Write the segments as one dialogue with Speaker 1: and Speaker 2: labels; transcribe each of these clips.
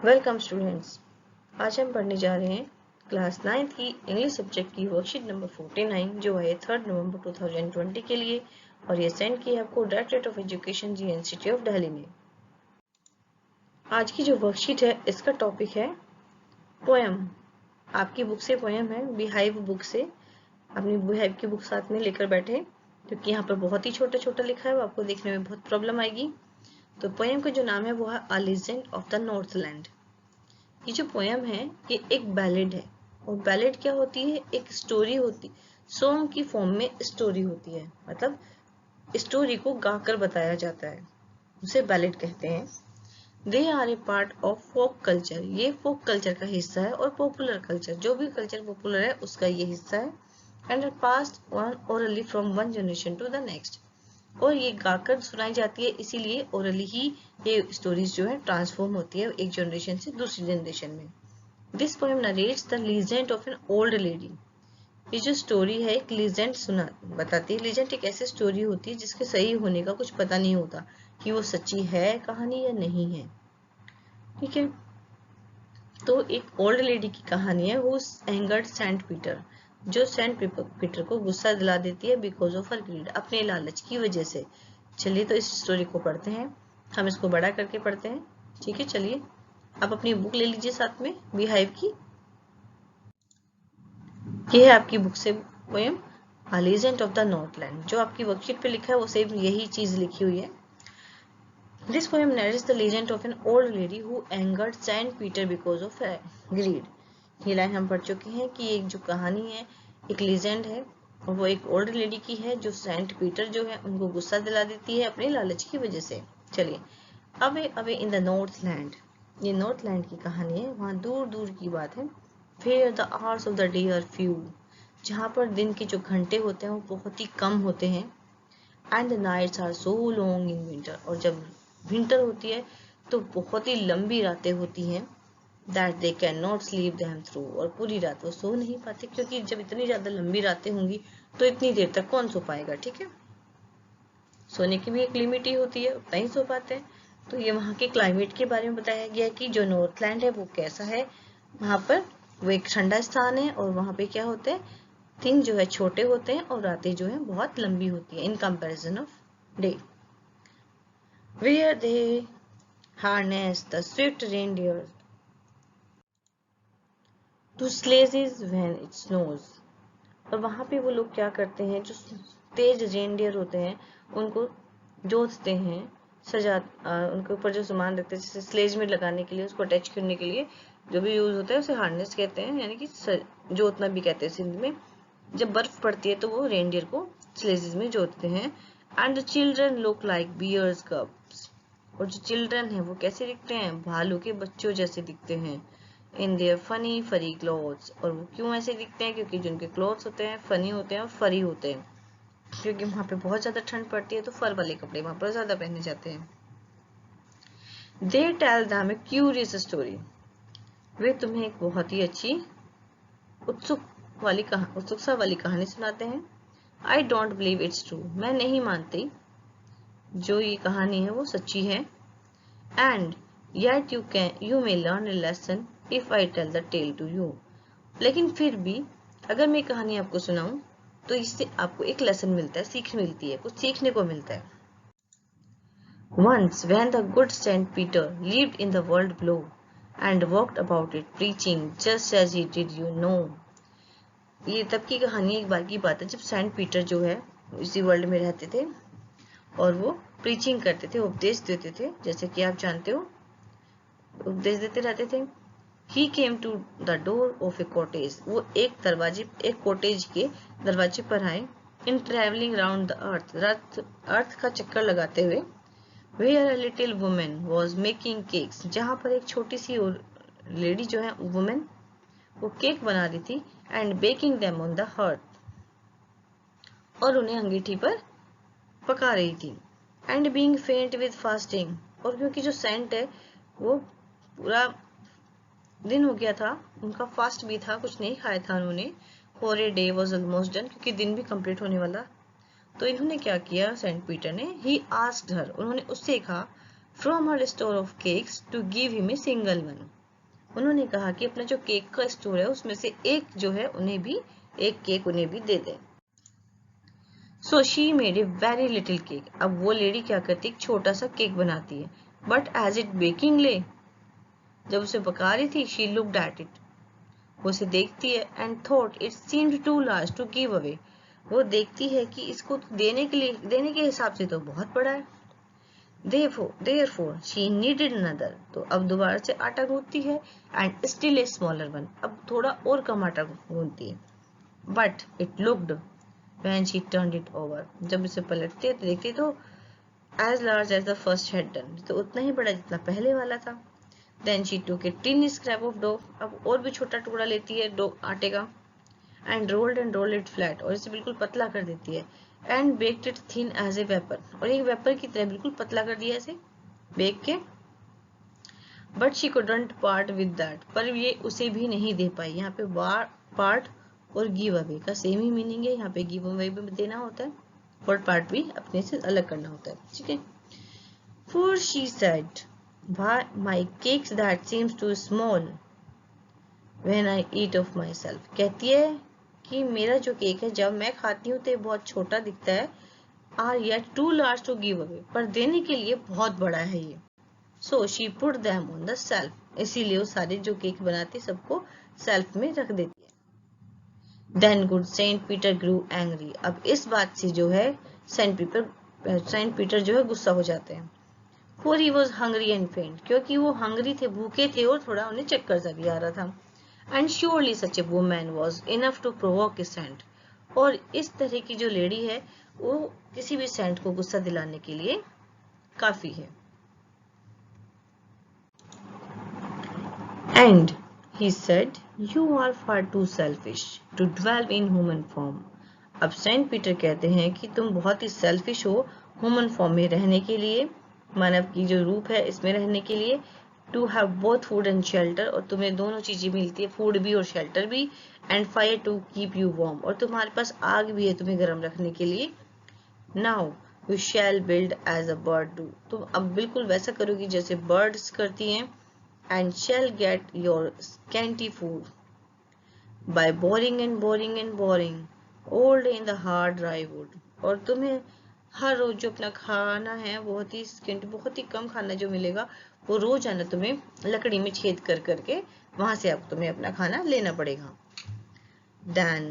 Speaker 1: Welcome students. आज हम पढ़ने जा रहे हैं क्लास 9th की इंग्लिश सब्जेक्ट की वर्कशीट नंबर 49 जो है 3 नवंबर 2020 के लिए और ये सेंड की है आपको directorate of education GNCT of Delhi ने। आज की जो वर्कशीट है इसका टॉपिक है पोएम। आपकी बुक से पोएम है, बिहाइव बुक से। अपनी बिहाइव की बुक साथ में लेकर बैठे क्योंकि यहाँ पर बहुत ही छोटा छोटा लिखा है, वो आपको देखने में बहुत प्रॉब्लम आएगी। तो पोएम का जो नाम है वो है अ लीजेंड ऑफ द नॉर्थलैंड। ये जो पोएम है ये एक बैलेड है और बैलेड क्या होती है, एक स्टोरी होती, सॉन्ग की फॉर्म में स्टोरी होती है, मतलब स्टोरी को गाकर बताया जाता है, उसे बैलेड कहते हैं। They are a part of folk culture, ये फोक कल्चर का हिस्सा है और पॉपुलर कल्चर, जो भी कल्चर पॉपुलर है उसका ये हिस्सा है। And are passed on orally from one generation to the next, और ये गाकर सुनाई जाती है, इसीलिए ओरली ही ये स्टोरीज जो है ट्रांसफॉर्म होती है एक जनरेशन से दूसरी जनरेशन में। This poem narrates the legend of an old lady. ये जो स्टोरी है एक लीजेंड सुना बताती है। लीजेंड एक ऐसी स्टोरी होती है जिसके सही होने का कुछ पता नहीं होता कि वो सच्ची है कहानी या नहीं है, ठीक है। तो एक ओल्ड लेडी की कहानी है, वो एंगर्ड सेंट पीटर, जो सेंट पीटर को गुस्सा दिला देती है बिकॉज ऑफ हर ग्रीड, अपने लालच की वजह से। चलिए तो इस स्टोरी को पढ़ते हैं, हम इसको बड़ा करके पढ़ते हैं, ठीक है। चलिए आप अपनी बुक ले लीजिए साथ में बिहाइव की। ये है आपकी बुक से poem a legend of the Northland. जो आपकी वर्कशीट पे लिखा है वो सेम यही चीज लिखी हुई है। This poem narrates the legend of an old lady who angered Saint Peter because of greed. ये लाइन हम पढ़ चुके हैं कि एक जो कहानी है एक लीजेंड है और वो एक ओल्ड लेडी की है जो सेंट पीटर जो है उनको गुस्सा दिला देती है अपने लालच की वजह से। चलिए, away away in the north land, ये नॉर्थ लैंड की कहानी है, वहाँ दूर दूर की बात है। Where the hours of the day are few, जहाँ पर दिन के जो घंटे होते हैं वो बहुत ही कम होते हैं। And the nights are so long in winter, और जब विंटर होती है तो बहुत ही लंबी रातें होती हैं। That they cannot sleep them through, और पूरी रात वो सो नहीं पाते क्योंकि जब इतनी ज्यादा लंबी रातें होंगी तो इतनी देर तक कौन सो पाएगा, ठीक है। सोने की भी एक लिमिट ही होती है, उतना ही सो पाते हैं। तो ये वहाँ के क्लाइमेट के बारे में बताया गया है कि जो नॉर्थलैंड है वो कैसा है। वहाँ पर वो एक ठंडा स्थान है और वहाँ पे क्या होते हैं, दिन जो है छोटे होते हैं और रातें जो है बहुत लंबी होती है in comparison of day. Where they harness the swift reindeer to sledges when it snows, और वहां पे वो लोग क्या करते हैं, जो तेज रेनडियर होते हैं उनको जोतते हैं, उनके ऊपर जो सामान रखते हैं जैसे स्लेज में लगाने के लिए, उसको अटैच करने के लिए जो भी यूज होता है उसे हार्नेस कहते हैं, यानी कि जोतना भी कहते हैं सिंध में। जब बर्फ पड़ती है तो वो रेनडियर को स्लेजेस में जोतते हैं। And the children look like bears cubs, और जो चिल्ड्रन है वो कैसे दिखते हैं, भालू के बच्चों जैसे दिखते हैं। इन देयर फनी फरी क्लोथ्स, और वो क्यों ऐसे दिखते हैं, क्योंकि जिनके क्लोथ्स होते हैं फनी होते हैं और फरी होते हैं, क्योंकि वहां पे बहुत ज्यादा ठंड पड़ती है तो फर वाले कपड़े वहां पर ज्यादा पहने जाते हैं। They tell them a curious story, वे तुम्हें एक बहुत ही अच्छी उत्सुकता वाली कहानी सुनाते हैं। I don't believe it's true, मैं नहीं मानती जो ये कहानी है वो सच्ची है। And yet you may learn a lesson if I tell the tale to you, लेकिन फिर भी अगर मैं कहानी आपको सुनाऊं तो इससे आपको एक लेसन मिलता है, सीख मिलती है, कुछ सीखने को मिलता है। Once when the good Saint Peter lived in the world below and walked about it preaching just as he did, you know, ये तब की कहानी, एक बार की बात है जब सेंट पीटर जो है इसी वर्ल्ड में रहते थे और वो प्रीचिंग करते थे, उपदेश देते थे, जैसे कि आप जानते हो उपदेश देते रहते थे। He came to the door of a cottage, वो एक कॉटेज के दरवाजे पर आए। In traveling round the अर्थ का चक्कर लगाते हुए। Where a little woman was making cakes, जहाँ पर एक छोटी सी लेडी जो है वुमेन वो केक बना रही थी। And baking them on the hearth, और उन्हें अंगीठी पर पका रही थी। And being faint with fasting, और क्योंकि जो सेंट है वो पूरा दिन हो गया था, उनका फास्ट भी था, कुछ नहीं खाया था उन्होंने। For a day was almost done, क्योंकि दिन भी कंप्लीट होने वाला। तो इन्होंने क्या किया, सेंट पीटर ने, ही आस्क्ड हर, उन्होंने उससे कहा from her store of cakes to give him a single one. उन्होंने कहा कि अपना जो केक का स्टोर है उसमें से एक जो है उन्हें भी एक केक उन्हें भी दे दें। So she made a very little cake. अब वो लेडी क्या करती है, एक छोटा सा केक बनाती है। बट एज इट बेकिंग ले, जब उसे पका रही थी, शी लुक्ड एट इट, वो उसे देखती है and thought it seemed too large to give away. वो देखती है कि इसको देने के हिसाब से तो बहुत बड़ा है। Therefore, she needed another. तो अब दोबारा से आटा गूंथती है and still a smaller one. अब थोड़ा और कम आटा गूंथती है। But it looked when she turned it over. जब इसे पलटती है तो देखती तो as large as the first had done. तो उतना ही बड़ा जितना पहले वाला था। Then she took a tiny scrap of dough. अब और भी छोटा टुकड़ा लेती है डो आटे का and rolled it flat. और इसे बिल्कुल पतला कर देती है and baked it thin as a vapor. और एक वेपर की तरह बिल्कुल पतला कर दिया इसे बेक के। But she couldn't part with that. पर ये उसे भी नहीं दे पाई। यहाँ पे पार्ट और गिव अवे का सेम ही मीनिंग है। यहाँ पे गिव अवे भी देना होता है और पार्ट भी अपने से अलग करना होता है, ठीक है। For she said, my cakes that seems too small when I eat of myself. कहती है कि मेरा जो केक है जब मैं खाती हूँ तो ये बहुत छोटा दिखता है, are yet too large to give away. पर देने के लिए बहुत बड़ा है ये। So she put them on the shelf. इसीलिए वो सारे जो केक बनाती सबको सेल्फ में रख देती है। Then good Saint Peter grew angry. अब इस बात से जो है सेंट पीटर जो है गुस्सा हो जाते हैं। For he was hungry and faint. क्योंकि वो हंगरी थे, भूखे थे और थोड़ा उन्हें चक्कर सा भी आ रहा था। And surely such a woman was enough to provoke a saint. और इस तरह की जो लेडी है वो किसी भी सेंट को गुस्सा दिलाने के लिए काफी है। And he said, you are far too selfish to dwell in human form. अब सेंट पीटर कहते हैं कि तुम बहुत ही सेल्फिश हो ह्यूमन फॉर्म में रहने के लिए, मानव की जो रूप है इसमें रहने के लिए। To have both food and shelter, और तुम्हें दोनों चीजें मिलती है, फूड भी और शेल्टर भी। And fire to keep you warm, और तुम्हारे पास आग भी है तुम्हें गर्म रखने के लिए। Now you shall build as a bird do, तुम अब बिल्कुल वैसा करोगी जैसे बर्ड्स करती हैं। And shall get your scanty food by boring and boring and boring old in the hard dry wood, और तुम्हें हर रोज जो अपना खाना है बहुत ही कम खाना जो मिलेगा वो रोज आना तुम्हें लकड़ी में छेद कर करके वहां से अब तुम्हें अपना खाना लेना पड़ेगा। Then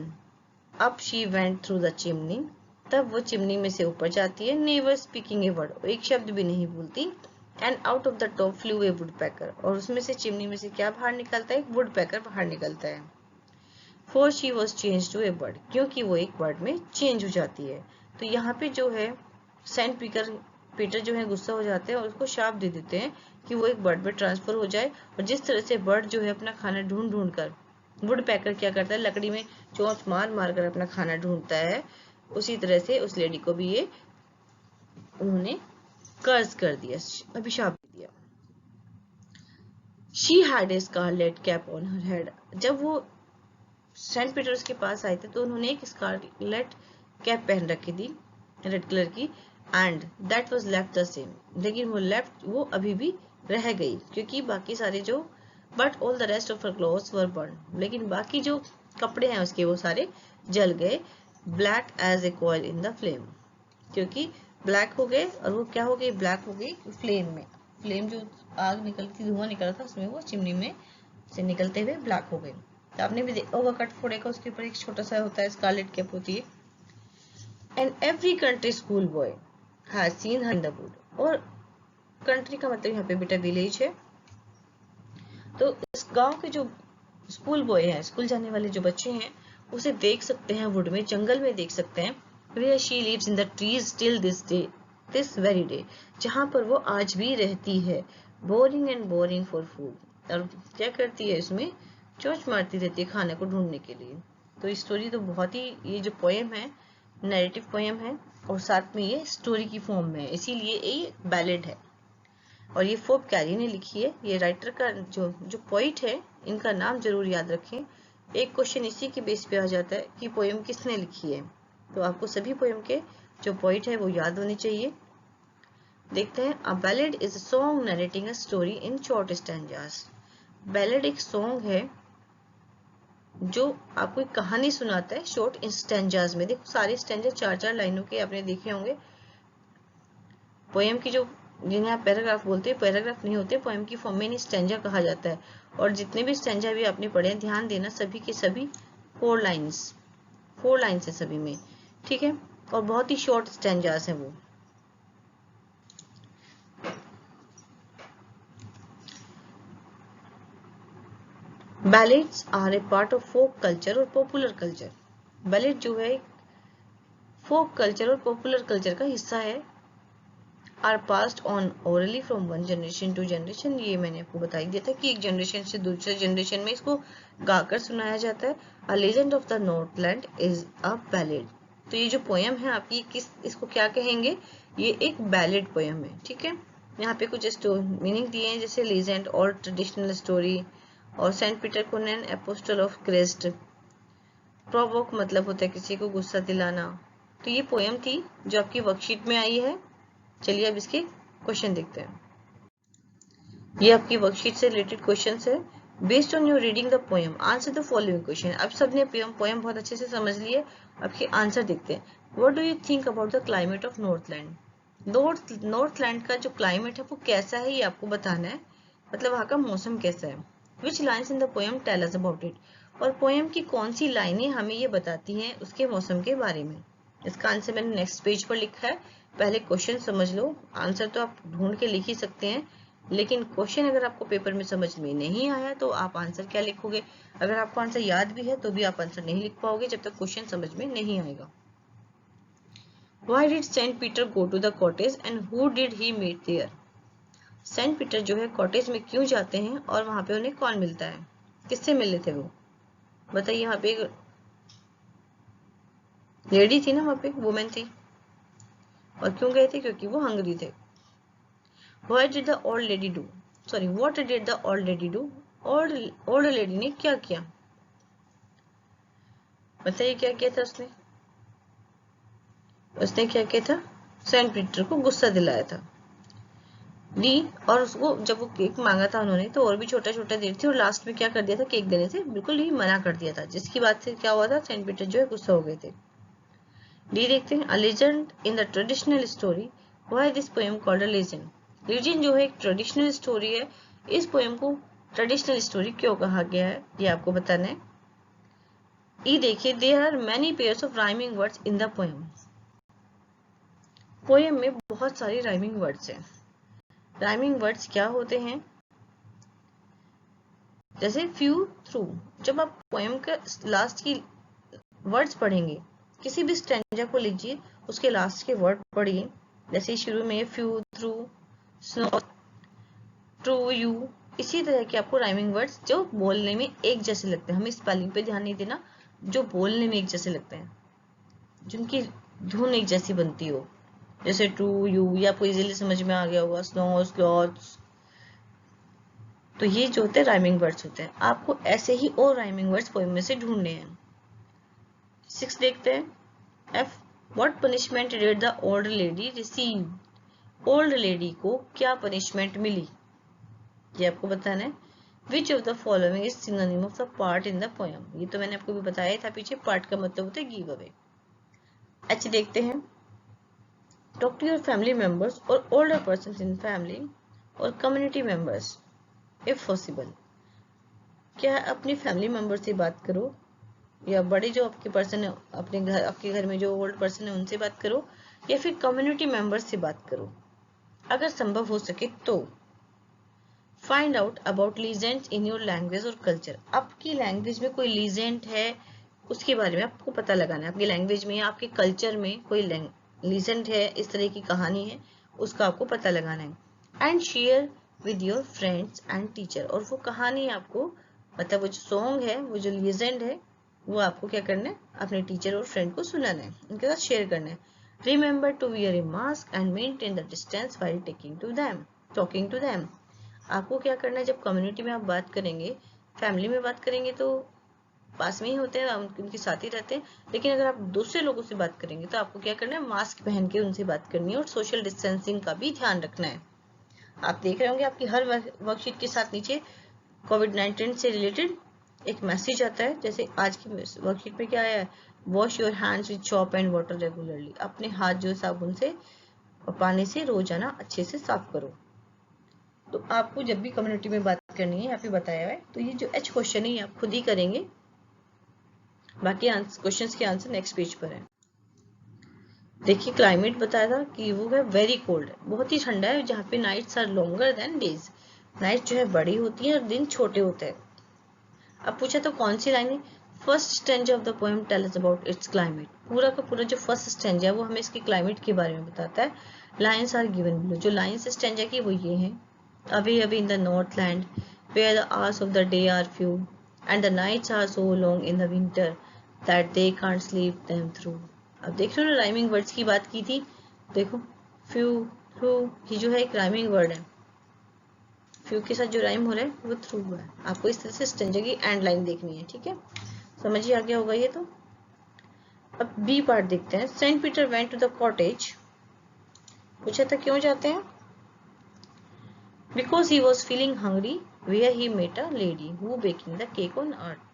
Speaker 1: up she went through the chimney. तब वो चिमनी में से ऊपर जाती है, never speaking a word, एक शब्द भी नहीं बोलती। And out of the top flew a woodpecker, और उसमें से चिमनी में से क्या बाहर निकलता है, एक वुडपेकर बाहर निकलता है। For she was changed to a bird, क्योंकि वो एक बर्ड में चेंज हो जाती है। तो यहाँ पे जो है सेंट पीटर जो है गुस्सा हो जाते हैं और उसको शाप दे देते हैं कि वो एक बर्ड में ट्रांसफर हो जाए। और जिस तरह से बर्ड जो है अपना खाना ढूंढ ढूंढ कर, वुड पैकर क्या करता है, लकड़ी में चोंच मार मार कर अपना खाना ढूंढता है, उसी तरह से उस लेडी को भी ये उन्होंने कर्ज कर दिया, अभिशाप दे दिया। She had a scarlet cap on her head. जब वो सेंट पीटर्स के पास आए थे तो उन्होंने एक स्कारलेट कैप पहन रखी थी रेड कलर की। And that was left the same, लेकिन वो अभी भी रह गई क्योंकि बाकी सारे जो but all the rest of her clothes were burn, लेकिन बाकी जो कपड़े हैं उसके वो सारे जल गए। Black as a coal in the flame, क्योंकि ब्लैक हो गए और वो क्या हो गई, ब्लैक हो गई फ्लेम में। फ्लेम जो आग निकलती धुआं निकला था उसमें वो चिमनी में से निकलते हुए ब्लैक हो गई। तो आपने भी देखा होगा कट फोड़े का, उसके ऊपर एक छोटा सा होता है स्कारलेट कैप होती है। And every country school boy has seen her in the wood, और कंट्री का मतलब यहाँ पे बेटा विलेज है। तो इस गांव के जो स्कूल बॉय हैं, स्कूल जाने वाले जो बच्चे हैं, उसे देख सकते हैं वुड में, जंगल में देख सकते हैं। Where she lives in the trees till this very day, जहाँ पर वो आज भी रहती है। Boring and boring for food, और क्या करती है इसमें, चोंच मारती रहती है खाने को ढूंढने के लिए। तो ये स्टोरी तो बहुत ही, ये जो पोएम है नैरेटिव पोएम है और साथ में ये स्टोरी की फॉर्म में है, इसीलिए ये बैलेड है। और ये फोप कैरी ने लिखी है। ये राइटर का जो पोइट है, इनका नाम जरूर याद रखें। एक क्वेश्चन इसी के बेस पे आ जाता है कि पोएम किसने लिखी है, तो आपको सभी पोएम के जो पोइट है वो याद होने चाहिए। देखते हैं, a ballad is a song narrating a story in short stanzas. Ballad एक सॉन्ग है जो आपको एक कहानी सुनाता है शॉर्ट स्टैंजास में। देखो सारे स्टैंजा 4-4 लाइनों के आपने देखे होंगे। पोएम की जो जिन्हें आप पैराग्राफ बोलते हैं, पैराग्राफ नहीं होते, पोएम की फॉर्म में इन्हें स्टैंजा कहा जाता है। और जितने भी स्टैंजा भी आपने पढ़े हैं, ध्यान देना सभी के सभी 4 लाइन्स है सभी में, ठीक है। और बहुत ही शॉर्ट स्टैंजास हैं वो। Ballads are a part of folk culture और पॉपुलर कल्चर। बैलेड जो है फोक कल्चर और पॉपुलर कल्चर का हिस्सा है। Are passed on orally from one generation to generation. ये मैंने आपको बता ही दिया था कि एक जनरेशन से दूसरे जनरेशन में इसको गाकर सुनाया जाता है। A legend of the Northland is a ballad. तो ये जो पोयम है आपकी, इसको क्या कहेंगे, ये एक बैलेड पोयम है, ठीक है। यहाँ पे कुछ मीनिंग दिए हैं, जैसे लीजेंड और ट्रेडिशनल स्टोरी, और सेंट पीटर कोनन एपोस्टल ऑफ क्रिस्ट। प्रोवोक मतलब होता है किसी को गुस्सा दिलाना। तो ये पोयम थी जो आपकी वर्कशीट में आई है। चलिए अब इसके क्वेश्चन देखते हैं। ये आपकी वर्कशीट से रिलेटेड क्वेश्चंस है। Based on your reading the poem answer the following question. अब सबने पोयम बहुत अच्छे से समझ लिए, आपके आंसर देखते हैं। What do you think about the climate of Northland. Northland का जो क्लाइमेट है वो कैसा है, ये आपको बताना है, मतलब वहाँ का मौसम कैसा है। Which lines in the poem tell us about it. और पोयम की कौन सी लाइनें हमें ये बताती हैं उसके मौसम के बारे में। इसका आंसर मैंने नेक्स्ट पेज पर लिखा है। पहले क्वेश्चन समझ लो, आंसर तो आप ढूंढ के लिख ही सकते हैं, लेकिन क्वेश्चन अगर आपको पेपर में समझ में नहीं आया तो आप आंसर क्या लिखोगे। अगर आपको आंसर याद भी है तो भी आप आंसर नहीं लिख पाओगे जब तक क्वेश्चन समझ में नहीं आएगा। Why did Saint Peter go to the cottage and who did he meet there? Saint Peter जो है कॉटेज में क्यों जाते हैं और वहां पे उन्हें कौन मिलता है, किससे मिले थे वो, बताइए। यहाँ पे एक लेडी थी ना, वहां पे वुमेन थी, और क्यों गए थे, क्योंकि वो हंगरी थे। What did the old lady do? Sorry, what did the old lady do? Old lady ने क्या किया, बताइए क्या किया था उसने। उसने क्या किया था, सेंट पीटर को गुस्सा दिलाया था। दी, और उसको जब वो केक मांगा था उन्होंने तो और भी छोटा छोटा दे थी, और लास्ट में क्या कर दिया था, केक देने से बिल्कुल ही मना कर दिया था, जिसकी बात से क्या हुआ था, सेंट पीटर जो है गुस्सा हो गए थे। डी देखते हैं, a legend in the traditional story. Why this poem called a legend. Legend जो है एक ट्रेडिशनल स्टोरी है, इस पोएम को ट्रेडिशनल स्टोरी क्यों कहा गया है ये आपको बताना है। ई देखिए, there are many pairs of rhyming words in the poem. Poem में बहुत सारे राइमिंग वर्ड्स हैं। राइमिंग वर्ड्स क्या होते हैं, जैसे फ्यू थ्रू। जब आप पोएम के लास्ट की वर्ड्स पढ़ेंगे, किसी भी स्टैंजा को लीजिए, उसके लास्ट के वर्ड पढ़िए, जैसे शुरू में few through, snow, true you, इसी तरह के आपको राइमिंग वर्ड्स जो बोलने में एक जैसे लगते हैं, हमें स्पेलिंग पे ध्यान नहीं देना, जो बोलने में एक जैसे लगते हैं, जिनकी धुन एक जैसी बनती हो, जैसे ट्रू यू, या आपको इजीली समझ में आ गया होगा, स्नो, क्लॉथ्स। तो ये जो होते हैं राइमिंग वर्ड्स होते हैं। आपको ऐसे ही और राइमिंग वर्ड्स पोएम में से ढूंढने हैं। 6 देखते हैं, F, what punishment did the old lady receive. Old lady को क्या पनिशमेंट मिली, ये आपको बताना है। Which of the following is synonym of the part in the poem. ये तो मैंने आपको भी बताया था पीछे, पार्ट का मतलब होता है गिव अवे। एच देखते हैं, talk to your family members और ओल्डर पर्सन इन फैमिली और कम्युनिटी मेंबर्स इफ पॉसिबल। क्या अपनी फैमिली मेंबर से बात करो, या बड़े जो आपके पर्सन है अपने घर, आपके घर में जो ओल्ड पर्सन है उनसे बात करो, या फिर कम्युनिटी मेंबर्स से बात करो अगर संभव हो सके तो। Find out about legends in your language और कल्चर। आपकी लैंग्वेज में कोई लीजेंड है उसके बारे में आपको पता लगाना है। आपकी लैंग्वेज में या आपके कल्चर में कोई लीजेंड है, इस तरह की कहानी है, उसका आपको पता लगाना है। And share with your friends and teacher. और वो कहानी आपको, मतलब वो जो सॉन्ग है, वो जो लीजेंड है, वो आपको क्या करना है, अपने टीचर और फ्रेंड को सुनाना है, उनके साथ शेयर करना है। Remember to wear a mask and maintain the distance while talking to them. आपको क्या करना है, जब कम्युनिटी में आप बात करेंगे, फैमिली में बात करेंगे तो पास में ही होते हैं, उनके साथ ही रहते हैं, लेकिन अगर आप दूसरे लोगों से बात करेंगे तो आपको क्या करना है, मास्क पहन के उनसे बात करनी है और सोशल डिस्टेंसिंग का भी ध्यान रखना है। आप देख रहे होंगे आपकी हर वर्कशीट के साथ नीचे कोविड-19 से रिलेटेड एक मैसेज आता है। जैसे आज की वर्कशीट में क्या आया है, wash your hands with soap and water regularly. अपने हाथ जो साबुन से और पानी से रोजाना अच्छे से साफ करो। तो आपको जब भी कम्युनिटी में बात करनी है, यहाँ पे बताया है, तो ये जो एच क्वेश्चन है ये आप खुद ही करेंगे, बाकी क्वेश्चंस के आंसर नेक्स्ट पेज पर है। देखिए क्लाइमेट बताया था कि वो है वेरी कोल्ड है, बहुत ही ठंडा है, जहाँ पे nights are longer than days. Night जो है बड़ी होती है और दिन छोटे होते हैं। अब पूछा तो कौन सी लाइन है, first stanza of the poem tell us about its climate. पूरा का पूरा जो फर्स्ट स्टेंजा है वो हमें इसके क्लाइमेट के बारे में बताता है। Lines are given below. जो लाइन्स स्टेंजा की वो ये हैं, away away in the northland where the hours of the day are few and the nights are so long in the winter that they can't sleep them through। अब देख रहे हो ना, राइमिंग वर्ड्स की बात की थी, देखो few through ये जो है एक राइमिंग वर्ड है, few के साथ जो राइम हो रहा है वो थ्रू है। आपको इस तरह से स्टेंजा की एंड लाइन देखनी है, ठीक है, समझ ही आ गया होगा ये। तो अब बी पार्ट देखते हैं। Saint Peter went to the cottage. पूछा था क्यों जाते हैं, because he was feeling hungry where he met a lady who baking the cake on earth।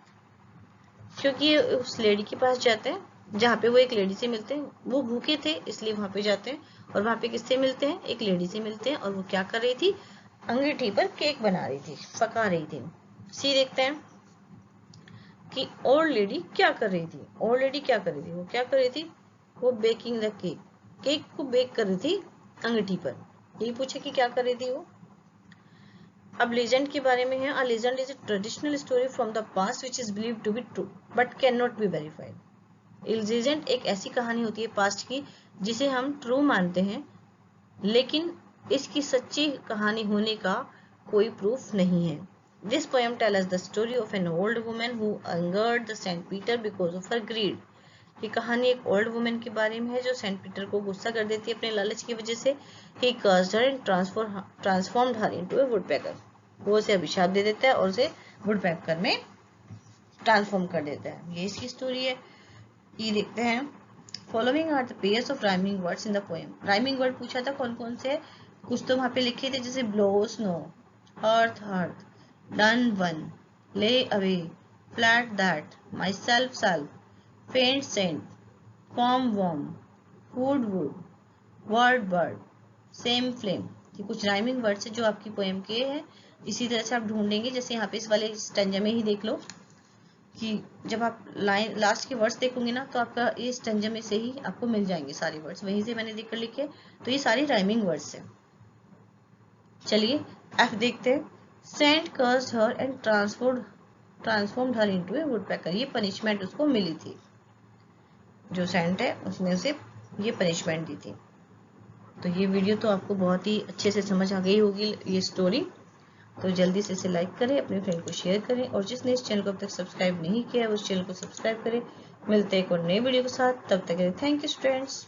Speaker 1: क्योंकि उस लेडी के पास जाते हैं जहाँ पे वो एक लेडी से मिलते हैं, वो भूखे थे इसलिए वहां पे जाते हैं, और वहां पे किससे मिलते हैं, एक लेडी से मिलते हैं, और वो क्या कर रही थी, अंगीठी पर केक बना रही थी, पका रही थी। सी देखते हैं कि ओल्ड लेडी क्या कर रही थी। ओल्ड लेडी क्या कर रही थी, वो क्या कर रही थी, वो बेकिंग द केक, केक को बेक कर रही थी अंगीठी पर। यही पूछे कि क्या कर रही थी वो। अब लेजेंड के बारे में है। A legend is a traditional story from the past which is believed to be true but can not be verified. Legend एक ऐसी कहानी होती है पास्ट की जिसे हम ट्रू मानते हैं, लेकिन इसकी सच्ची कहानी होने का कोई प्रूफ नहीं है। This poem tell us the story of an old woman who angered the saint Peter because of her greed. ये कहानी एक ओल्ड वुमन के बारे में है जो सेंट पीटर को गुस्सा कर देती है अपने लालच की वजह से। He cursed her and transformed her into a woodpecker। वो उसे अभिशाप दे देता है और उसे वुडपेकर में ट्रांसफॉर्म कर देता है। ये इसकी स्टोरी है। ये देखते हैं। Following are the pairs of rhyming words in the poem. Rhyming word पूछा था कौन कौन से, कुछ तो वहां पे लिखे थे, जैसे blow snow, hearth hearth, done one, lay away, flat that, myself self, faint saint, form warm, wood wood, word bird, same flame. ये कुछ राइमिंग वर्ड्स है जो आपकी पोएम के हैं। इसी तरह से आप ढूंढेंगे, जैसे यहाँ पे इस वाले स्टेंजा में ही देख लो कि जब आप लाइन लास्ट के वर्ड्स देखोगे ना तो आपका ये स्टेंजा में से ही आपको मिल जाएंगे सारे वर्ड्स, वहीं से मैंने देखकर लिखे, तो ये सारी राइमिंग वर्ड्स है। चलिए एफ देखते हैं। Saint cursed her and transformed her into a woodpecker. ये पनिशमेंट उसको मिली थी, जो सेंट है उसने उसे ये पनिशमेंट दी थी। तो ये वीडियो तो आपको बहुत ही अच्छे से समझ आ गई होगी ये स्टोरी। तो जल्दी से इसे लाइक करें, अपने फ्रेंड को शेयर करें, और जिसने इस चैनल को अब तक सब्सक्राइब नहीं किया है उस चैनल को सब्सक्राइब करें। मिलते हैं एक और नई वीडियो के साथ, तब तक थैंक यू स्टूडेंट्स।